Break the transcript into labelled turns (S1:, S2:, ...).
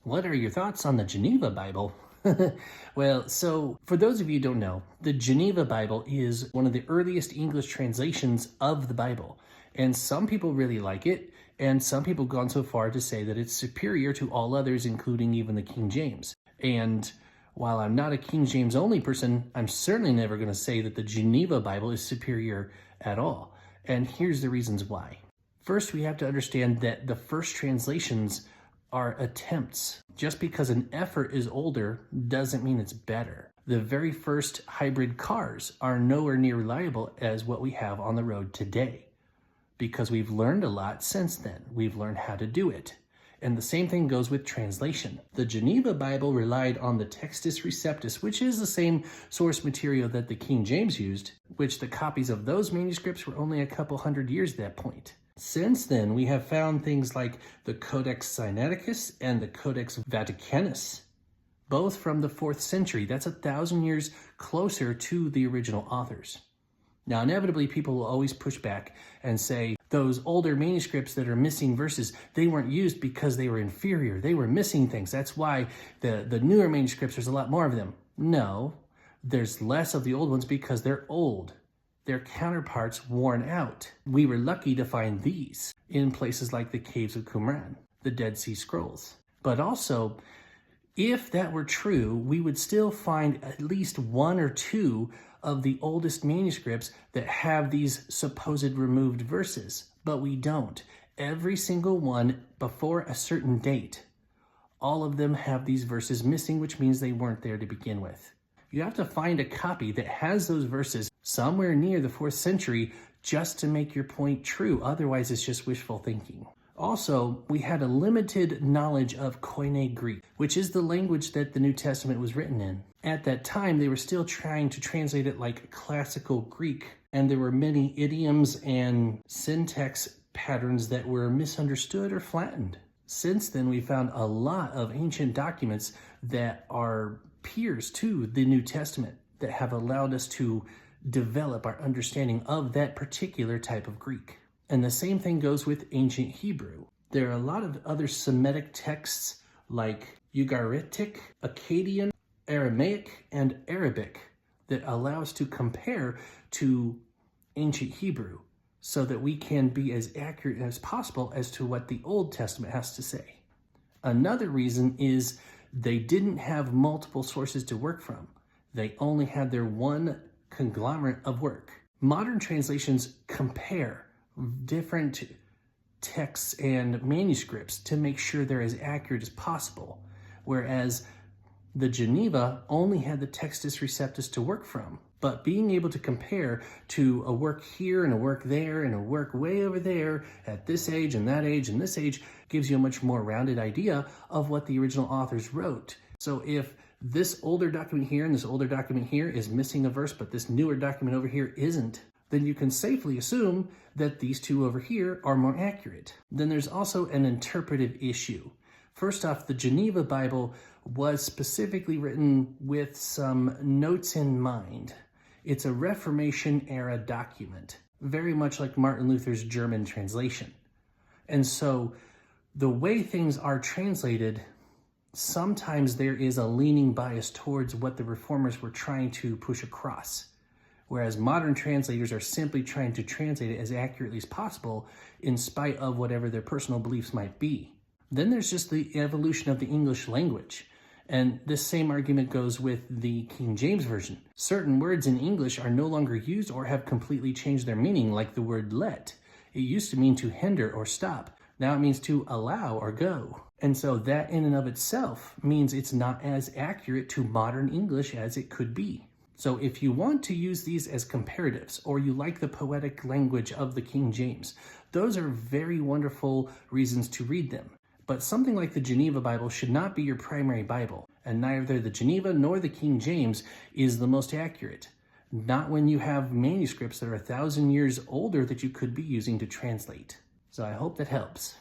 S1: What are your thoughts on the Geneva Bible? Well, so for those of you who don't know, the Geneva Bible is one of the earliest English translations of the Bible. And some people really like it, and some people have gone so far to say that it's superior to all others, including even the King James. And while I'm not a King James only person, I'm certainly never going to say that the Geneva Bible is superior at all. And here's the reasons why. First, we have to understand that the first translations are attempts. Just because an effort is older doesn't mean it's better. The very first hybrid cars are nowhere near reliable as what we have on the road today, because we've learned a lot since then. We've learned how to do it. And the same thing goes with translation. The Geneva Bible relied on the Textus Receptus, which is the same source material that the King James used, which the copies of those manuscripts were only a couple hundred years at that point. Since then, we have found things like the Codex Sinaiticus and the Codex Vaticanus, both from the 4th century. That's 1,000 years closer to the original authors. Now, inevitably, people will always push back and say those older manuscripts that are missing verses, they weren't used because they were inferior. They were missing things. That's why the newer manuscripts, there's a lot more of them. No, there's less of the old ones because they're old. Their counterparts worn out. We were lucky to find these in places like the Caves of Qumran, the Dead Sea Scrolls. But also, if that were true, we would still find at least one or two of the oldest manuscripts that have these supposed removed verses, but we don't. Every single one before a certain date, all of them have these verses missing, which means they weren't there to begin with. You have to find a copy that has those verses somewhere near the 4th century just to make your point true. Otherwise, it's just wishful thinking. Also, we had a limited knowledge of Koine Greek, which is the language that the New Testament was written in. At that time, they were still trying to translate it like classical Greek, and there were many idioms and syntax patterns that were misunderstood or flattened. Since then, we found a lot of ancient documents that are peers to the New Testament that have allowed us to develop our understanding of that particular type of Greek. And the same thing goes with ancient Hebrew. There are a lot of other Semitic texts like Ugaritic, Akkadian, Aramaic, and Arabic that allow us to compare to ancient Hebrew so that we can be as accurate as possible as to what the Old Testament has to say. Another reason is they didn't have multiple sources to work from. They only had their one conglomerate of work. Modern translations compare different texts and manuscripts to make sure they're as accurate as possible, whereas the Geneva only had the Textus Receptus to work from. But being able to compare to a work here and a work there and a work way over there at this age and that age and this age gives you a much more rounded idea of what the original authors wrote. So if this older document here and this older document here is missing a verse, but this newer document over here isn't, then you can safely assume that these two over here are more accurate. Then there's also an interpretive issue. First off, the Geneva Bible was specifically written with some notes in mind. It's a Reformation era document, very much like Martin Luther's German translation. And so the way things are translated, sometimes there is a leaning bias towards what the reformers were trying to push across, whereas modern translators are simply trying to translate it as accurately as possible in spite of whatever their personal beliefs might be. Then there's just the evolution of the English language. And this same argument goes with the King James Version. Certain words in English are no longer used or have completely changed their meaning, like the word let. It used to mean to hinder or stop. Now it means to allow or go. And so that in and of itself means it's not as accurate to modern English as it could be. So if you want to use these as comparatives, or you like the poetic language of the King James, those are very wonderful reasons to read them. But something like the Geneva Bible should not be your primary Bible, and neither the Geneva nor the King James is the most accurate. Not when you have manuscripts that are 1,000 years older that you could be using to translate. So I hope that helps.